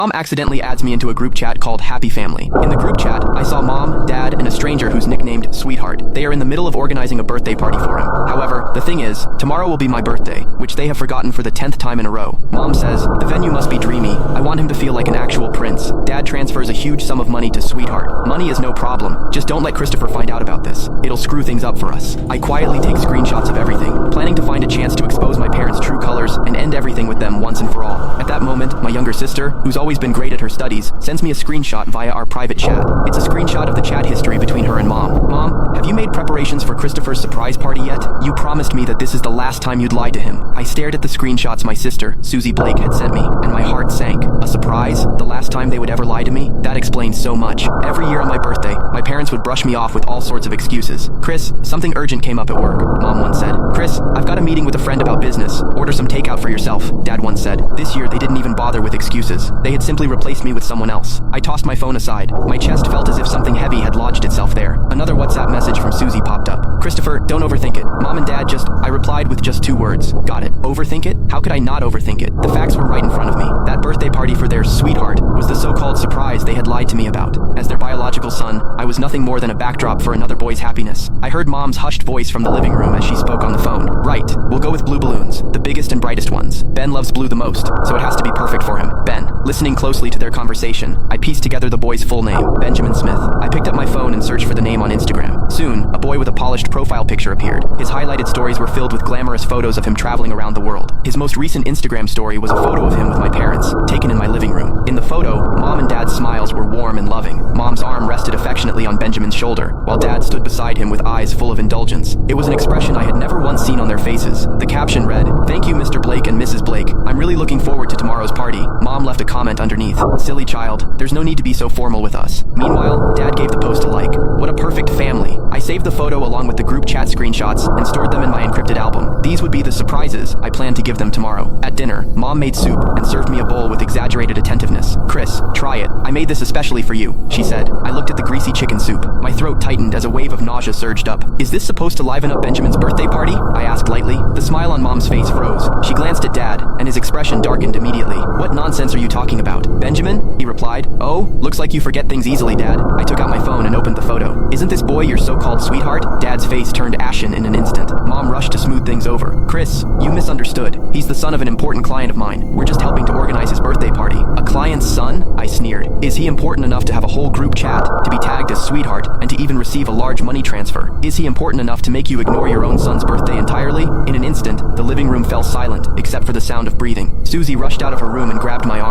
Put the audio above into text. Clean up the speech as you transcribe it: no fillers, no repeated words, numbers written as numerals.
Mom accidentally adds me into a group chat called Happy Family. In the group chat, I saw Mom, Dad, and a stranger who's nicknamed Sweetheart. They are in the middle of organizing a birthday party for him. However, the thing is, tomorrow will be my birthday, which they have forgotten for the 10th time in a row. Mom says, the venue must be dreamy. I want him to feel like an actual prince. Dad transfers a huge sum of money to Sweetheart. Money is no problem. Just don't let Christopher find out about this. It'll screw things up for us. I quietly take screenshots of everything, planning to find a chance to expose my parents' true colors and end everything with them once and for all. At that moment, my younger sister, who's always been great at her studies, sends me a screenshot via our private chat. It's a screenshot of the chat history between her and Mom. Mom, have you made preparations for Christopher's surprise party yet? You promised me that this is the last time you'd lie to him. I stared at the screenshots my sister, Susie Blake, had sent me, and my heart sank. A surprise? The last time they would ever lie to me? That explains so much. Every year on my birthday, my parents would brush me off with all sorts of excuses. Chris, something urgent came up at work, Mom once said. Chris, I've got a meeting with a friend about business. Order some takeout for yourself, Dad once said. This year, they didn't even bother with excuses. They had simply replaced me with someone else. I tossed my phone aside. My chest felt as if something heavy had lodged itself there. Another WhatsApp message from Susie popped up. Christopher, don't overthink it. Mom and Dad I replied with just 2 words. Got it. Overthink it? How could I not overthink it? The facts were right in front of me. That birthday party for their Sweetheart was the so-called surprise they had lied to me about. As their biological son, I was nothing more than a backdrop for another boy's happiness. I heard Mom's hushed voice from the living room as she spoke on the phone. Right. We'll go with blue balloons. The biggest and brightest ones. Ben loves blue the most, so it has to be perfect for him. Ben. Listening closely to their conversation, I pieced together the boy's full name, Benjamin Smith. I picked up my phone and searched for the name on Instagram. Soon, a boy with a polished profile picture appeared. His highlighted stories were filled with glamorous photos of him traveling around the world. His most recent Instagram story was a photo of him with my parents, taken in my living room. In the photo, Mom and Dad's smiles were warm and loving. Mom's arm rested affectionately on Benjamin's shoulder, while Dad stood beside him with eyes full of indulgence. It was an expression I had never once seen on their faces. The caption read, "Thank you, Mr. Blake and Mrs. Blake. I'm really looking forward to tomorrow's party." Mom left a comment underneath. "Silly child, there's no need to be so formal with us." Meanwhile, Dad gave the post a like. What a perfect family. I saved the photo along with the group chat screenshots and stored them in my encrypted album. These would be the surprises I planned to give them tomorrow. At dinner, Mom made soup and served me a bowl with exaggerated attentiveness. "Chris, try it. I made this especially for you," she said. I looked at the greasy chicken soup. My throat tightened as a wave of nausea surged up. "Is this supposed to liven up Benjamin's birthday party?" I asked lightly. The smile on Mom's face froze. She glanced at Dad, and his expression darkened immediately. "What nonsense are you talking about? Benjamin?" he replied. "Oh, looks like you forget things easily, Dad." I took out my phone and opened the photo. "Isn't this boy your so-called sweetheart?" Dad's face turned ashen in an instant. Mom rushed to smooth things over. "Chris, you misunderstood. He's the son of an important client of mine. We're just helping to organize his birthday party." "A client's son?" I sneered. "Is he important enough to have a whole group chat, to be tagged as Sweetheart, and to even receive a large money transfer? Is he important enough to make you ignore your own son's birthday entirely?" In an instant, the living room fell silent, except for the sound of breathing. Susie rushed out of her room and grabbed my arm.